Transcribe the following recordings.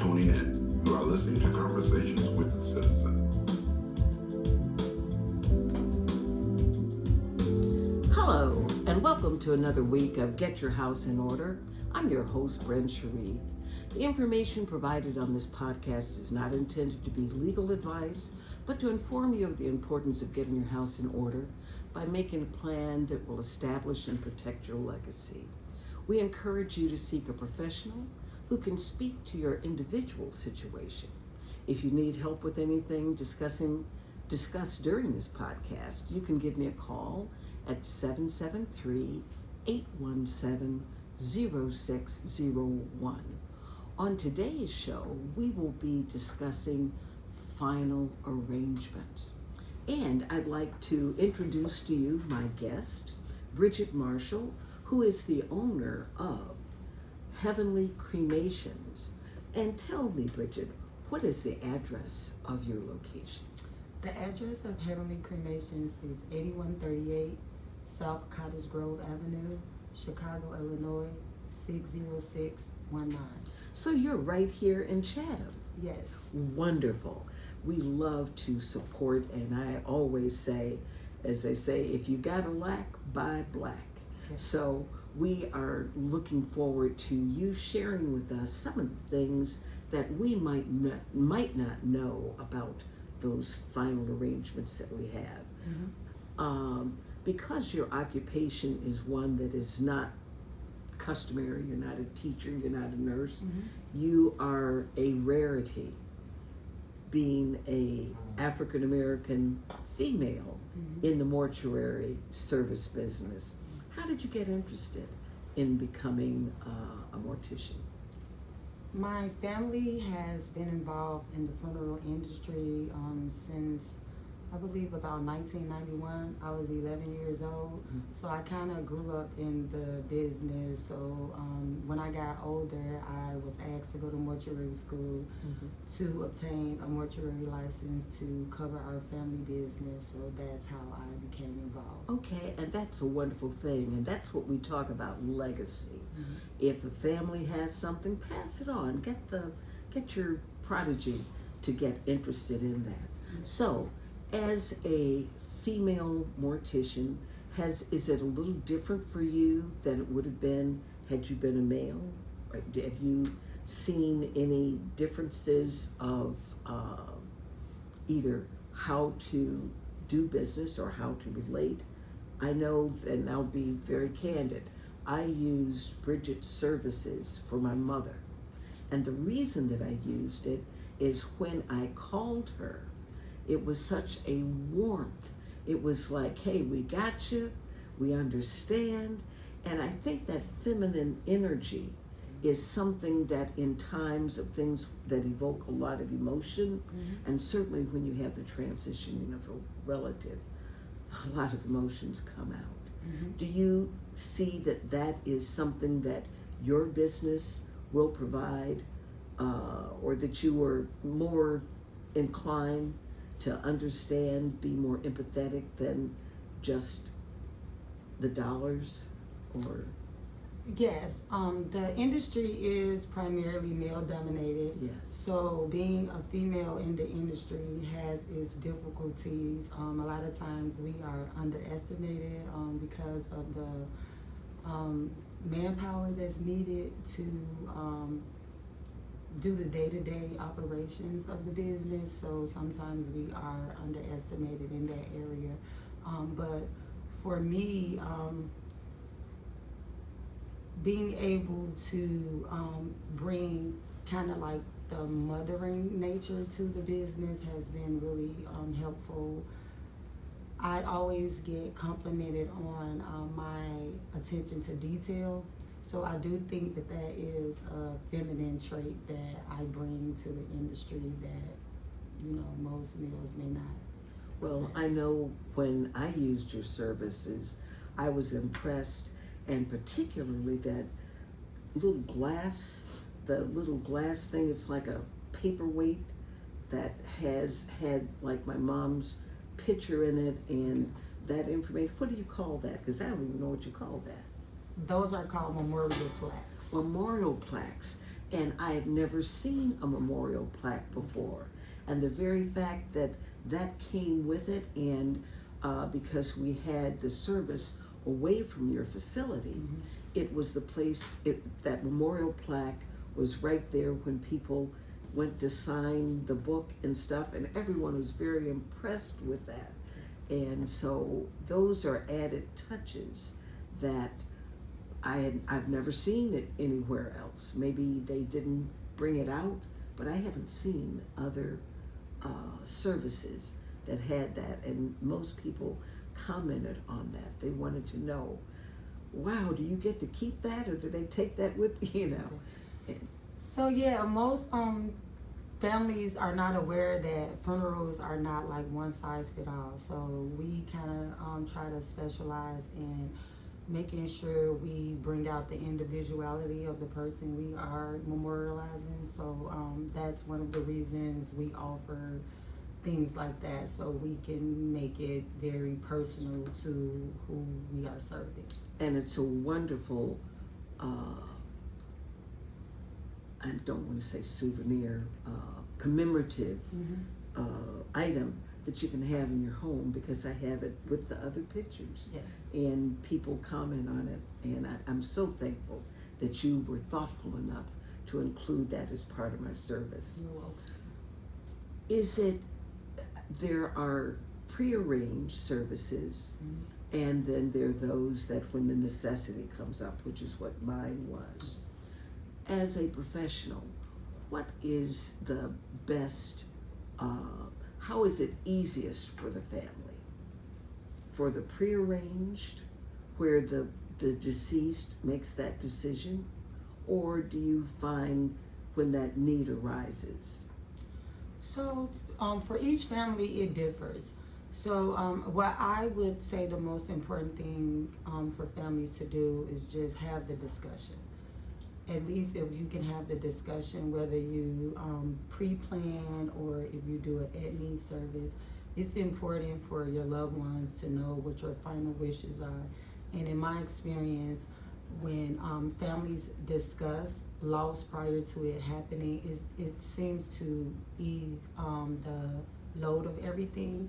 tuning in. You are listening to Conversations with the Citizen. Hello, and welcome to another week of Get Your House in Order. I'm your host, Bren Sheriff. The information provided on this podcast is not intended to be legal advice, but to inform you of the importance of getting your house in order by making a plan that will establish and protect your legacy. We encourage you to seek a professional who can speak to your individual situation. If you need help with anything discussed during this podcast, you can give me a call at 773-817-0601. On today's show, we will be discussing final arrangements. And I'd like to introduce to you my guest, Bridget Marshall, who is the owner of Heavenly Cremations. And tell me, Bridget, what is the address of your location? The address of Heavenly Cremations is 8138 South Cottage Grove Avenue, Chicago, Illinois, 60619. So you're right here in Chatham. Yes. Wonderful. We love to support, and I always say, as they say, if you got a lack, buy black. Yes. So we are looking forward to you sharing with us some of the things that we might not know about those final arrangements that we have. Mm-hmm. Because your occupation is one that is not customary, you're not a teacher, you're not a nurse, mm-hmm. You are a rarity, being a African American female mm-hmm. in the mortuary service business. How did you get interested in becoming a mortician? My family has been involved in the funeral industry since, I believe, about 1991. I was 11 years old, mm-hmm. So I kind of grew up in the business. So when I got older, I was asked to go to mortuary school mm-hmm. to obtain a mortuary license to cover our family business. So that's how I became involved. Okay, and that's a wonderful thing, and that's what we talk about, legacy. Mm-hmm. If a family has something, pass it on. Get your prodigy to get interested in that. Mm-hmm. So, as a female mortician, is it a little different for you than it would have been had you been a male? Have you seen any differences of either how to do business or how to relate? I know, and I'll be very candid, I used Bridget's services for my mother. And the reason that I used it is when I called her, it was such a warmth. It was like, hey, we got you, we understand. And I think that feminine energy is something that in times of things that evoke a lot of emotion, mm-hmm. and certainly when you have the transitioning of a relative, a lot of emotions come out. Mm-hmm. Do you see that that is something that your business will provide, or that you are more inclined to understand, be more empathetic than just the dollars? Or yes, the industry is primarily male dominated. Yes. So being a female in the industry has its difficulties. A lot of times we are underestimated because of the manpower that's needed to do the day-to-day operations of the business. So sometimes we are underestimated in that area. But for me, being able to bring kind of like the mothering nature to the business has been really helpful. I always get complimented on my attention to detail. So I do think that that is a feminine trait that I bring to the industry that, most males may not. Well, I know when I used your services, I was impressed, and particularly that little glass thing, it's like a paperweight that has had like my mom's picture in it and that information. What do you call that? Because I don't even know what you call that. Those are called memorial plaques. Memorial plaques. And I had never seen a memorial plaque before. And the very fact that that came with it, and because we had the service away from your facility, it was the place, that memorial plaque was right there when people went to sign the book and stuff, and everyone was very impressed with that. And so those are added touches that I've never seen it anywhere else. Maybe they didn't bring it out, but I haven't seen other services that had that, and most people commented on that. They wanted to know, wow, do you get to keep that, or do they take that with you know? And, So yeah, most families are not aware that funerals are not like one size fit all. So we kind of try to specialize in making sure we bring out the individuality of the person we are memorializing. So that's one of the reasons we offer things like that, so we can make it very personal to who we are serving. and it's a wonderful, I don't want to say souvenir, commemorative item that you can have in your home, because I have it with the other pictures. Yes. And people comment on it, and I'm so thankful that you were thoughtful enough to include that as part of my service. You're welcome. Is it, there are prearranged services, and then there are those that when the necessity comes up, which is what mine was. As a professional, what is the best, how is it easiest for the family? For the prearranged, where the deceased makes that decision, or do you find when that need arises? So for each family, it differs. So what I would say the most important thing for families to do is just have the discussion. At least if you can have the discussion, whether you pre-plan or if you do an at-need service, it's important for your loved ones to know what your final wishes are. And in my experience, when families discuss loss prior to it happening, it seems to ease the load of everything,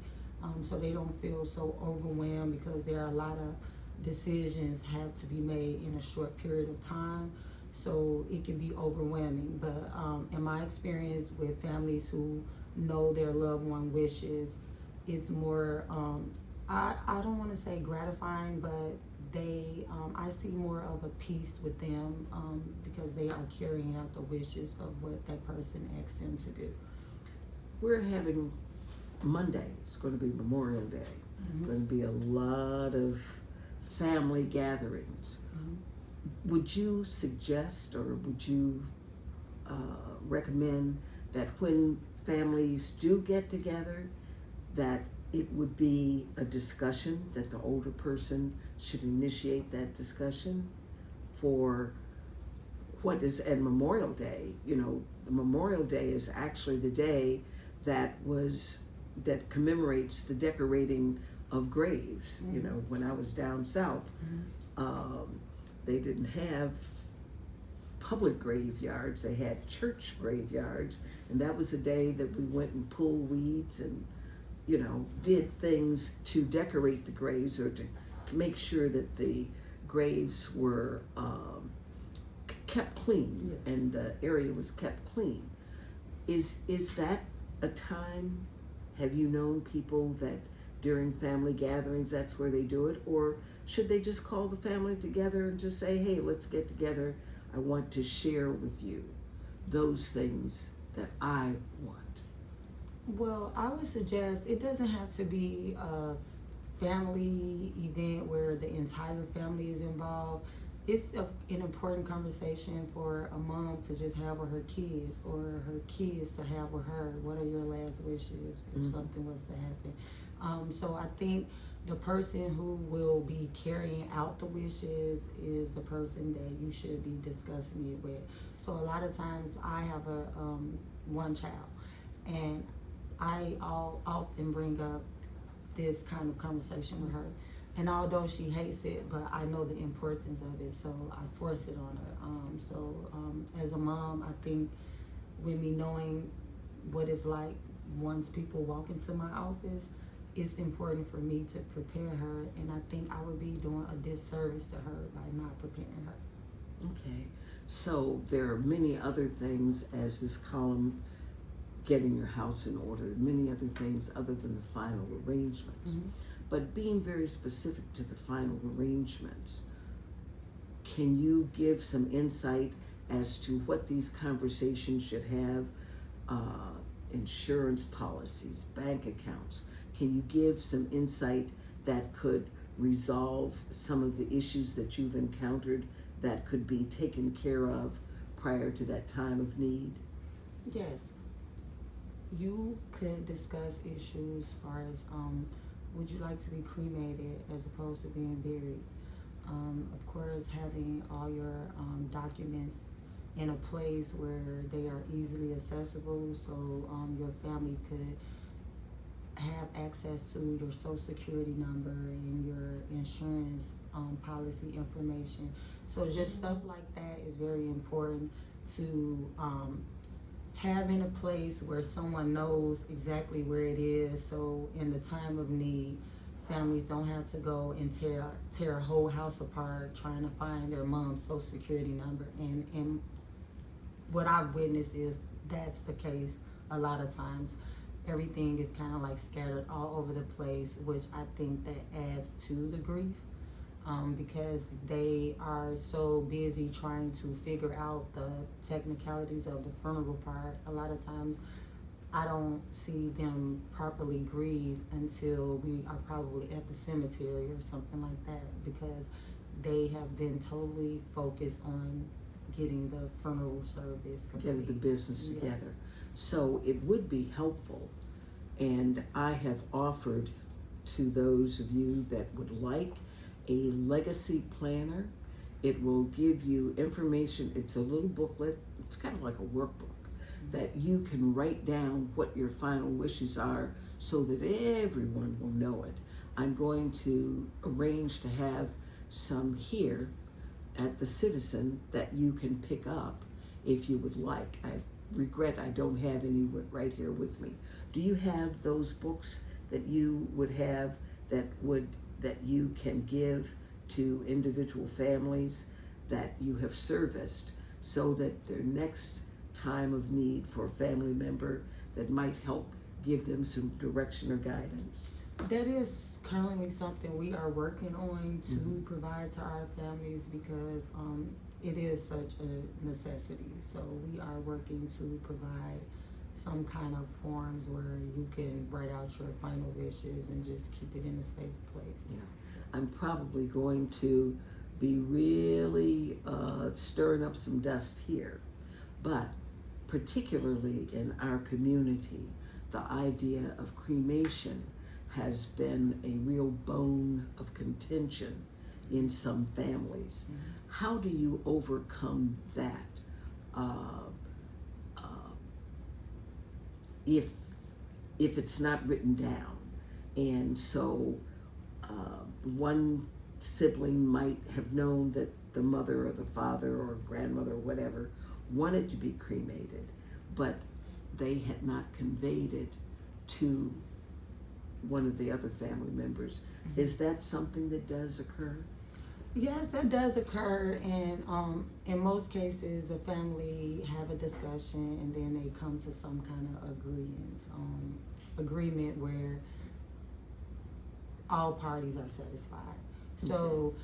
so they don't feel so overwhelmed, because there are a lot of decisions have to be made in a short period of time, so it can be overwhelming. But in my experience with families who know their loved one wishes, it's more I don't want to say gratifying, but I see more of a peace with them because they are carrying out the wishes of what that person asked them to do. We're having Monday, it's going to be Memorial Day. Going to be a lot of family gatherings. Would you suggest, or would you recommend that when families do get together, that it would be a discussion, that the older person should initiate that discussion for what is, and Memorial Day, you know, Memorial Day is actually the day that commemorates the decorating of graves. You know, when I was down south, they didn't have public graveyards, they had church graveyards, and that was the day that we went and pulled weeds and, you know, did things to decorate the graves, or to make sure that the graves were kept clean. Yes. And the area was kept clean. Is that a time, have you known people that during family gatherings that's where they do it, or should they just call the family together and just say, hey, let's get together, I want to share with you those things that I want? Well, I would suggest it doesn't have to be a family event where the entire family is involved. It's an important conversation for a mom to just have with her kids, or her kids to have with her. What are your last wishes if something was to happen? So I think the person who will be carrying out the wishes is the person that you should be discussing it with. So a lot of times I have one child, and I often bring up this kind of conversation with her. And although she hates it, but I know the importance of it, so I force it on her. As a mom, I think with me knowing what it's like once people walk into my office, it's important for me to prepare her, and I think I would be doing a disservice to her by not preparing her. Okay, so there are many other things as this column, getting your house in order, many other things other than the final arrangements. Mm-hmm. But being very specific to the final arrangements, can you give some insight as to what these conversations should have? Insurance policies, bank accounts. Can you give some insight that could resolve some of the issues that you've encountered that could be taken care of prior to that time of need? Yes. You could discuss issues as far as would you like to be cremated as opposed to being buried? Of course, having all your documents in a place where they are easily accessible, so your family could have access to your social security number and your insurance policy information. So just stuff like that is very important to have in a place where someone knows exactly where it is, so in the time of need, families don't have to go and tear a whole house apart trying to find their mom's social security number. And what I've witnessed is that's the case a lot of times. Everything is kind of like scattered all over the place, which I think that adds to the grief. Because they are so busy trying to figure out the technicalities of the funeral part. A lot of times I don't see them properly grieve until we are probably at the cemetery or something like that, because they have been totally focused on getting the funeral service complete. Getting the business Yes. together. So it would be helpful, and I have offered to those of you that would like a legacy planner. It will give you information. It's a little booklet. It's kind of like a workbook that you can write down what your final wishes are so that everyone will know it. I'm going to arrange to have some here at the Citizen that you can pick up if you would like. I regret I don't have any right here with me. Do you have those books that you would have that you can give to individual families that you have serviced, so that their next time of need for a family member that might help give them some direction or guidance? That is currently something we are working on to provide to our families, because it is such a necessity. So we are working to provide some kind of forms where you can write out your final wishes and just keep it in a safe place. Yeah. I'm probably going to be really stirring up some dust here, but particularly in our community, the idea of cremation has been a real bone of contention in some families. How do you overcome that? If it's not written down, and so one sibling might have known that the mother or the father or grandmother or whatever wanted to be cremated, but they had not conveyed it to one of the other family members. Is that something that does occur? Yes, that does occur, and in most cases, the family have a discussion, and then they come to some kind of agreement where all parties are satisfied. So,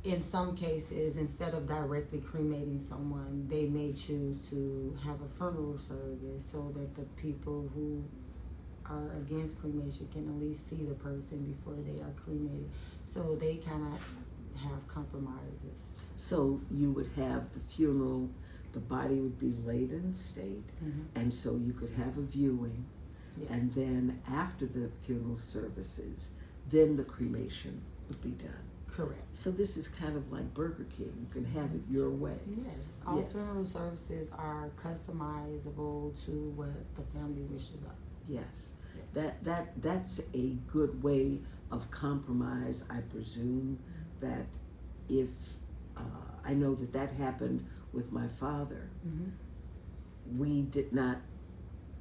in some cases, instead of directly cremating someone, they may choose to have a funeral service so that the people who are against cremation can at least see the person before they are cremated. So they kind of have compromises. So you would have the funeral, the body would be laid in state, and so you could have a viewing, and then after the funeral services, then the cremation would be done. Correct. So this is kind of like Burger King. You can have it your way. Yes. All funeral services are customizable to what the family wishes are. Yes. That's a good way of compromise. I presume that if I know that happened with my father, we did not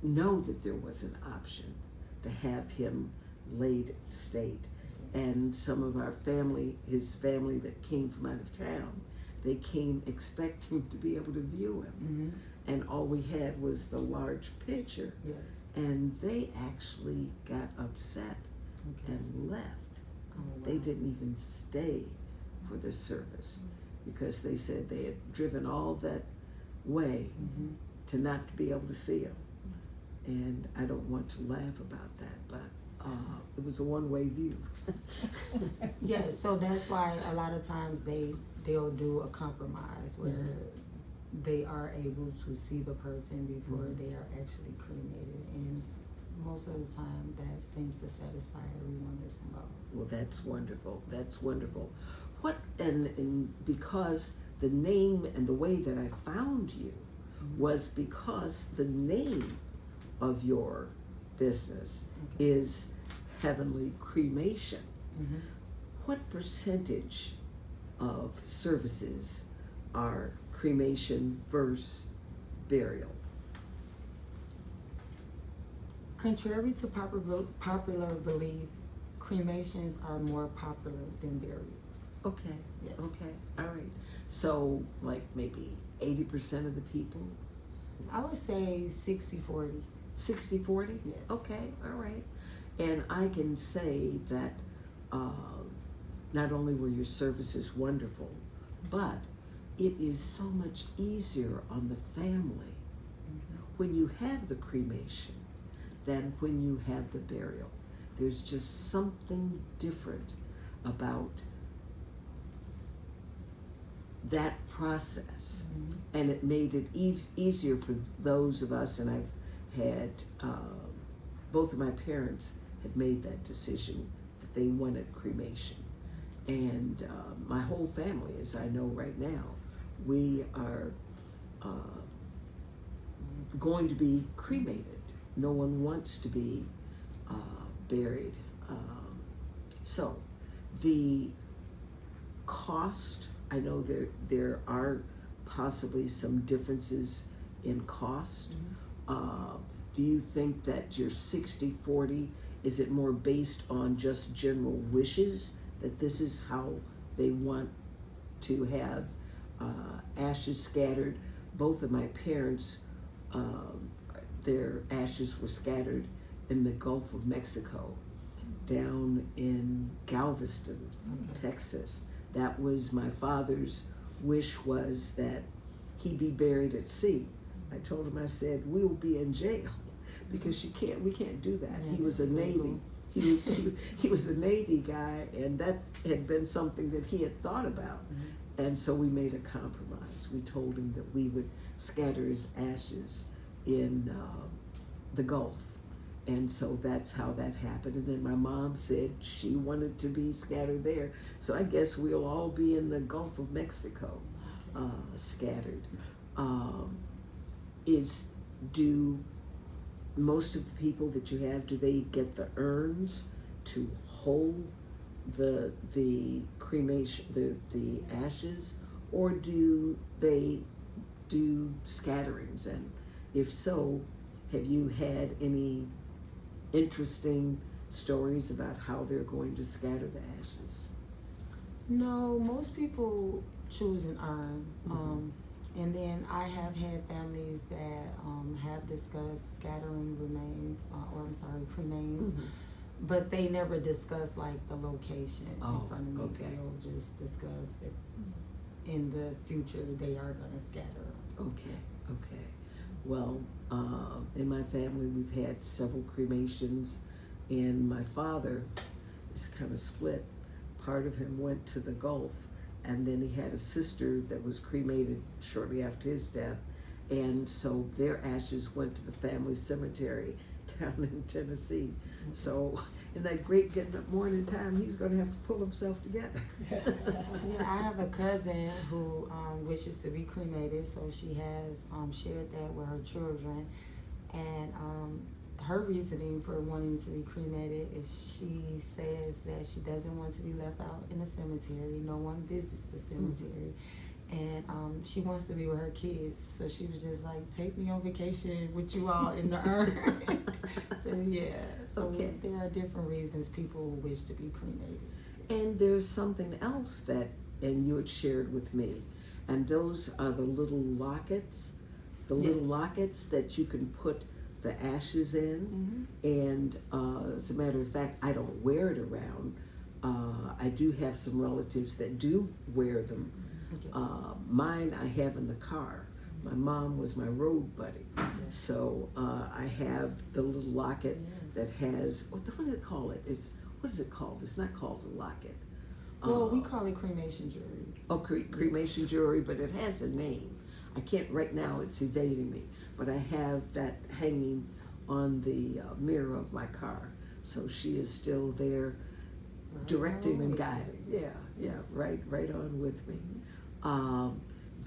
know that there was an option to have him laid at the state. And some of our family, his family that came from out of town, they came expecting to be able to view him. And all we had was the large picture. Yes. And they actually got upset and left. Oh, wow. They didn't even stay for the service because they said they had driven all that way to not be able to see him. And I don't want to laugh about that, but it was a one-way view. Yeah, so that's why a lot of times they'll do a compromise where they are able to see the person before they are actually cremated, and most of the time that seems to satisfy everyone that's involved. Well, that's wonderful. That's wonderful. What and because the name and the way that I found you was because the name of your business is Heavenly Cremation. What percentage of services are cremation versus burial? Contrary to popular belief, cremations are more popular than burials. Okay. Yes. Okay. All right. So, like maybe 80% of the people? I would say 60-40. 60-40? Yes. Okay. All right. And I can say that not only were your services wonderful, but it is so much easier on the family when you have the cremation than when you have the burial. There's just something different about that process, and it made it easier for those of us, and I've had both of my parents had made that decision that they wanted cremation, and my whole family, as I know right now, we are going to be cremated. No one wants to be buried. So the cost, I know there are possibly some differences in cost. Do you think that your 60-40, is it more based on just general wishes that this is how they want to have ashes scattered? Both of my parents, their ashes were scattered in the Gulf of Mexico, down in Galveston, Texas. That was my father's wish, was that he be buried at sea. I told him, I said, we'll be in jail because we can't do that. He was a Navy. He was a Navy guy, and that had been something that he had thought about. And so we made a compromise. We told him that we would scatter his ashes in the Gulf. And so that's how that happened. And then my mom said she wanted to be scattered there. So I guess we'll all be in the Gulf of Mexico, scattered. Do most of the people that you have, do they get the urns to hold the cremation, the ashes, or do they do scatterings? And if so, have you had any interesting stories about how they're going to scatter the ashes? No, most people choose an urn. And then I have had families that have discussed scattering remains, cremains, but they never discuss like the location in front of me. Okay. They'll just discuss that in the future they are going to scatter. Okay. Well, in my family, we've had several cremations, and my father is kind of split. Part of him went to the Gulf, and then he had a sister that was cremated shortly after his death, and so their ashes went to the family cemetery down in Tennessee. So in that great getting up morning time, he's going to have to pull himself together. Yeah, I have a cousin who wishes to be cremated, so she has shared that with her children. And her reasoning for wanting to be cremated is she says that she doesn't want to be left out in the cemetery. No one visits the cemetery. And she wants to be with her kids. So she was just like, take me on vacation with you all in the urn. So yeah, so Okay. there are different reasons people wish to be cremated. And there's something else that, and you had shared with me, and those are the little lockets, little Yes. lockets that you can put the ashes in. And as a matter of fact, I don't wear it around. I do have some relatives that do wear them. Okay. Mine I have in the car. My mom was my road buddy. So I have the little locket Yes. that has, what do they call it? What is it called? It's not called a locket. Well, we call it cremation jewelry. Oh, cremation jewelry, but it has a name. I can't, right now it's evading me, but I have that hanging on the mirror of my car. So she is still there Right directing on and with guiding. you. Yeah, Yes. right on with me.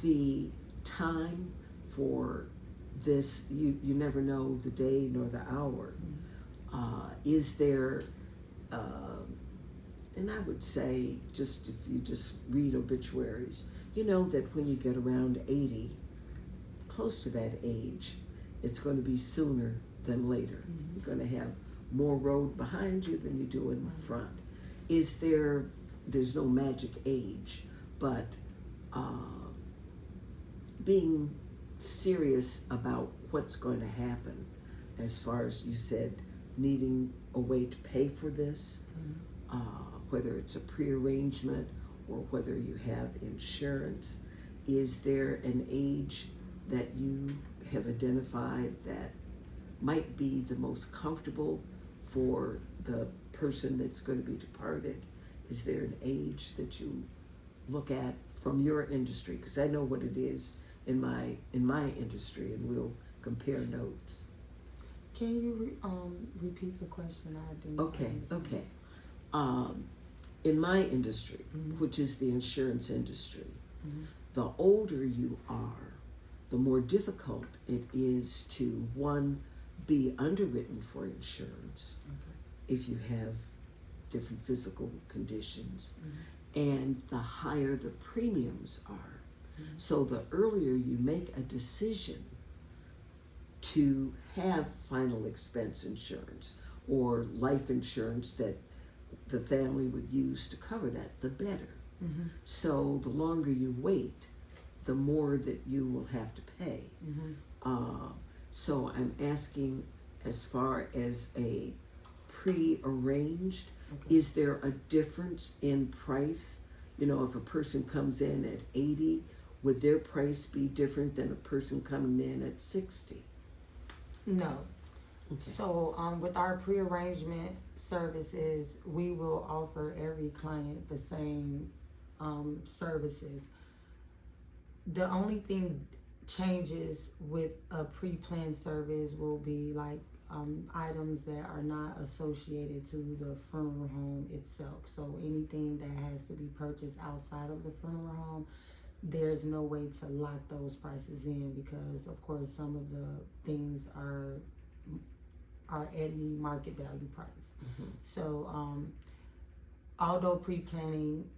The time for this, you never know the day nor the hour. Is there, and I would say, just if you just read obituaries, you know that when you get around 80, close to that age, it's going to be sooner than later. You're going to have more road behind you than you do in the front. There's no magic age, but being serious about what's going to happen, as far as you said, needing a way to pay for this, whether it's a pre-arrangement or whether you have insurance. Is there an age that you have identified that might be the most comfortable for the person that's going to be departed? Is there an age that you look at from your industry? Because I know what it is in my industry, and we'll compare notes. Can you repeat the question? I didn't understand. Okay. In my industry, which is the insurance industry, the older you are, the more difficult it is to, one, be underwritten for insurance if you have different physical conditions, and the higher the premiums are. So the earlier you make a decision to have final expense insurance or life insurance that the family would use to cover that, the better. So the longer you wait, the more that you will have to pay. So I'm asking, as far as a pre-arranged, is there a difference in price? You know, if a person comes in at 80, would their price be different than a person coming in at 60? No. Okay. So with our pre-arrangement services, we will offer every client the same services. The only thing changes with a pre-planned service will be like items that are not associated to the funeral home itself. So anything that has to be purchased outside of the funeral home, there's no way to lock those prices in, because of course some of the things are at the market value price. So although pre-planning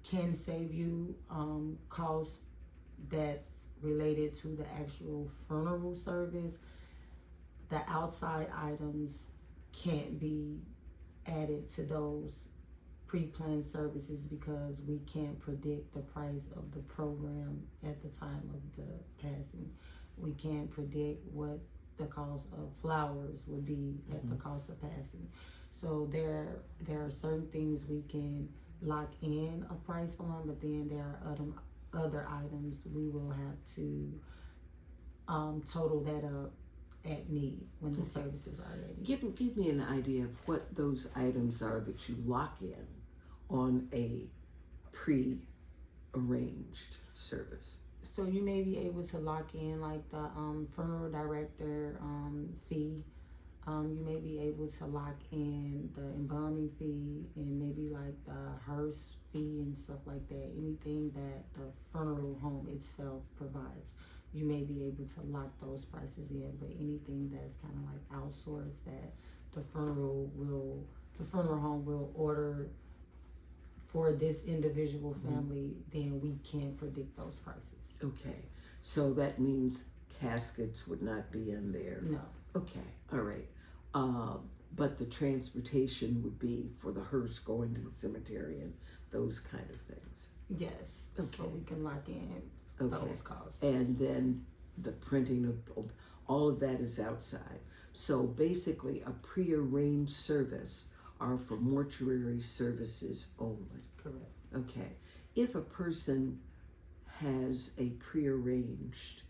can save you costs that's related to the actual funeral service, the outside items can't be added to those pre-planned services because we can't predict the price of the program at the time of the passing. We can't predict what the cost of flowers would be at the cost of passing. So there are certain things we can lock in a price on, but then there are other items we will have to total that up at need when the services are ready. Give me an idea of what those items are that you lock in on a pre-arranged service. So you may be able to lock in like the funeral director fee. You may be able to lock in the embalming fee and maybe like the hearse fee and stuff like that. Anything that the funeral home itself provides. you may be able to lock those prices in. But anything that's kind of like outsourced, that the funeral home will order for this individual family, then we can't predict those prices. Okay, so that means caskets would not be in there. No. Okay, all right. But the transportation would be for the hearse going to the cemetery and those kind of things. Yes. Okay. So we can lock in Okay. those costs. And then the printing of all of that is outside. So basically, a prearranged service are for mortuary services only. Correct. Okay. If a person has a prearrangement,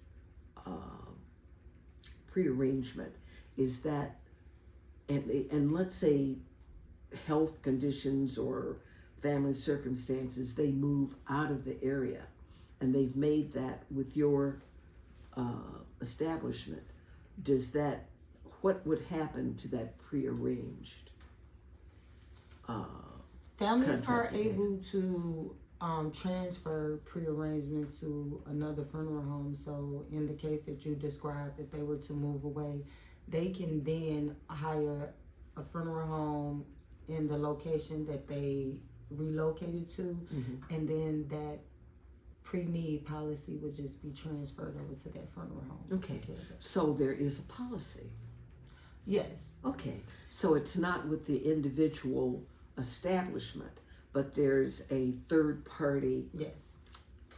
is that, and let's say health conditions or family circumstances, they move out of the area and they've made that with your establishment, what would happen to that prearranged Families are contracted able to transfer prearrangements to another funeral home. So in the case that you described, if they were to move away, they can then hire a funeral home in the location that they relocated to, and then that pre-need policy would just be transferred over to that funeral home. Okay, so there is a policy. Yes. Okay, so it's not with the individual establishment, but there's a third party. Yes.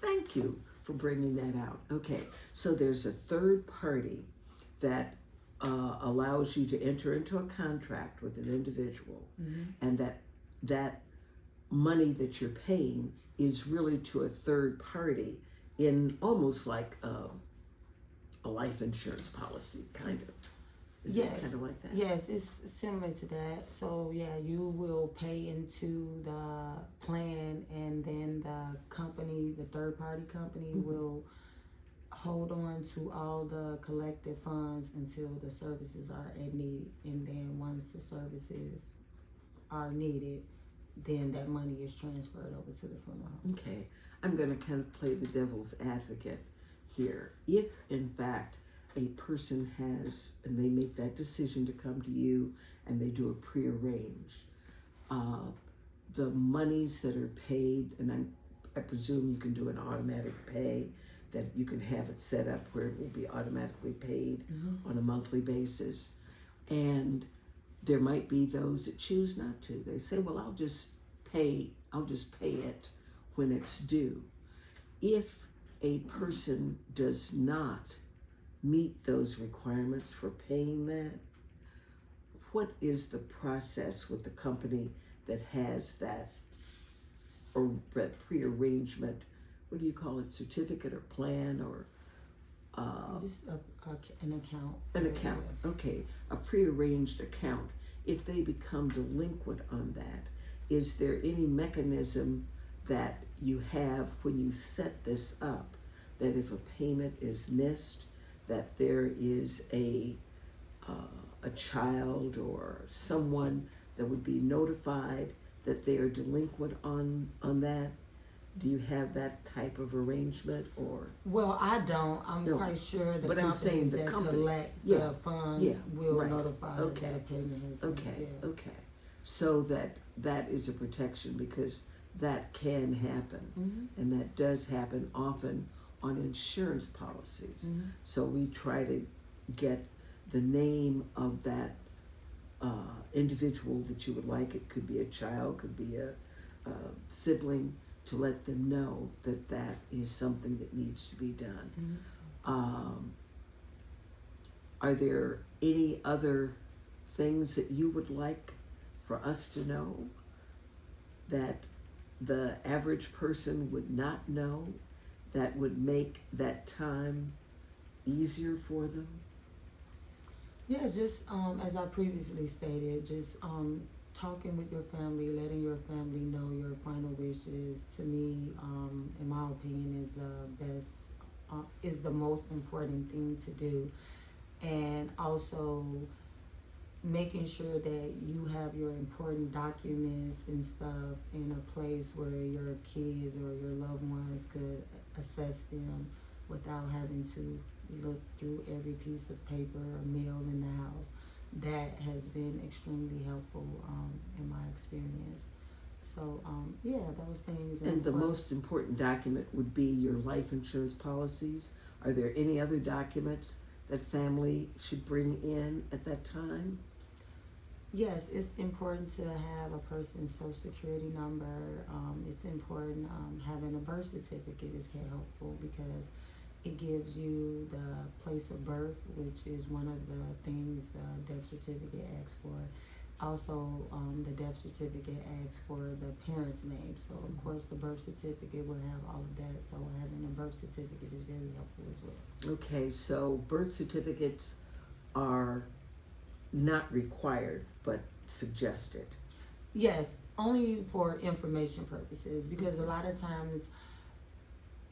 Thank you for bringing that out. Okay, so there's a third party that allows you to enter into a contract with an individual, and that money that you're paying is really to a third party in almost like a life insurance policy, kind of. Is Yes. it kind of like that? Yes, it's similar to that. So yeah, you will pay into the plan, and then the company, the third party company, will hold on to all the collected funds until the services are at need. And then once the services are needed, then that money is transferred over to the funeral home. Okay, I'm going to kind of play the devil's advocate here. If in fact a person has, and they make that decision to come to you and they do a prearranged, the monies that are paid, and I presume you can do an automatic pay, that you can have it set up where it will be automatically paid on a monthly basis. And there might be those that choose not to. They say, well, I'll just pay it when it's due. If a person does not meet those requirements for paying that, what is the process with the company that has that, or that prearrangement? What do you call it? Certificate or plan, or Just an account. an account? Okay, a prearranged account. If they become delinquent on that, is there any mechanism that you have when you set this up, that if a payment is missed, that there is a child or someone that would be notified that they are delinquent on that? Do you have that type of arrangement, or? Well, I don't. I'm No, quite sure the but I'm saying companies the that company. collect Yeah, the funds yeah, will right. notify Okay. that a payment has been. Okay, Yeah. okay. So that is a protection, because that can happen, and that does happen often on insurance policies. So we try to get the name of that individual that you would like. It could be a child, could be a sibling, to let them know that that is something that needs to be done. Are there any other things that you would like for us to know that the average person would not know, that would make that time easier for them? Yes, just as I previously stated, just talking with your family, letting your family know your final wishes, to me, in my opinion, is the best, is the most important thing to do. And also making sure that you have your important documents and stuff in a place where your kids or your loved ones could assess them without having to look through every piece of paper or mail in the house. That has been extremely helpful in my experience. So, those things. And the most important document would be your life insurance policies. Are there any other documents that family should bring in at that time? Yes, it's important to have a person's social security number. It's important having a birth certificate is helpful because it gives you the place of birth, which is one of the things the death certificate asks for. Also, the death certificate asks for the parent's name. So, of course, the birth certificate will have all of that. So, having a birth certificate is very helpful as well. Okay, so birth certificates are not required, but suggested. Yes, only for information purposes, because a lot of times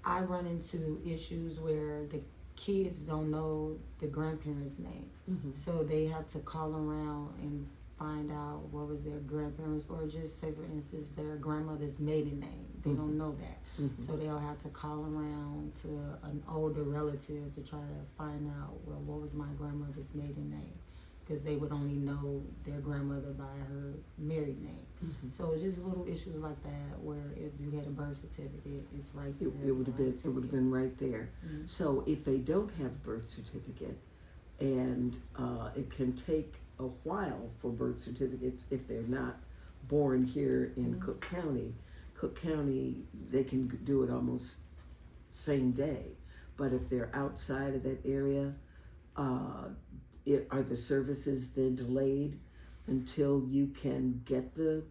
I run into issues where the kids don't know the grandparents' name. Mm-hmm. So they have to call around and find out what was their grandparents, or just say, for instance, their grandmother's maiden name. They Mm-hmm. don't know that. Mm-hmm. So they'll have to call around to an older relative to try to find out, well, what was my grandmother's maiden name? Because they would only know their grandmother by her married name. Mm-hmm. So it's just little issues like that where if you had a birth certificate, it's right there. It would have been right there. Mm-hmm. So if they don't have a birth certificate, and it can take a while for birth certificates if they're not born here in Mm-hmm. Cook County, they can do it almost same day. But if they're outside of that area, are the services then delayed until you can get the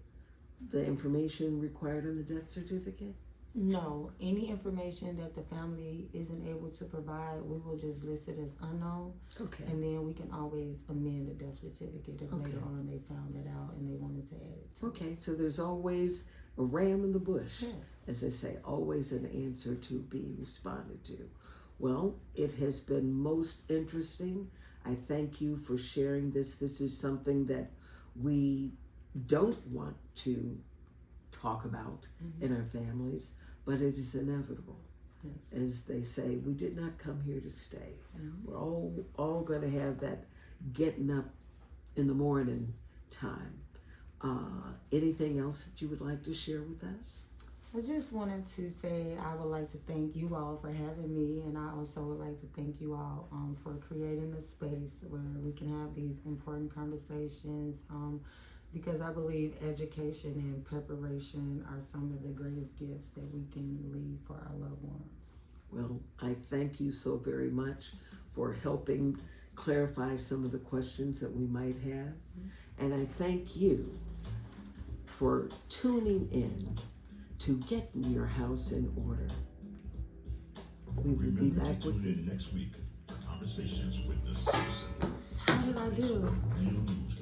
information required on the death certificate? No, any information that the family isn't able to provide, we will just list it as unknown. Okay. And then we can always amend the death certificate if Okay. later on they found it out and they wanted to add it to Okay, so there's always a ram in the bush, Yes. as they say, always an answer to be responded to. Well, it has been most interesting. I thank you for sharing this. This is something that we don't want to talk about in our families, but it is inevitable. Yes. As they say, we did not come here to stay. Mhm. We're all going to have that getting up in the morning time. Anything else that you would like to share with us? I just wanted to say I would like to thank you all for having me, and I also would like to thank you all for creating a space where we can have these important conversations, because I believe education and preparation are some of the greatest gifts that we can leave for our loved ones. Well, I thank you so very much for helping clarify some of the questions that we might have. And I thank you for tuning in to Getting Your House in Order. We will be Remember back to with tune in next week for Conversations with the Citizen. How did I do? Real news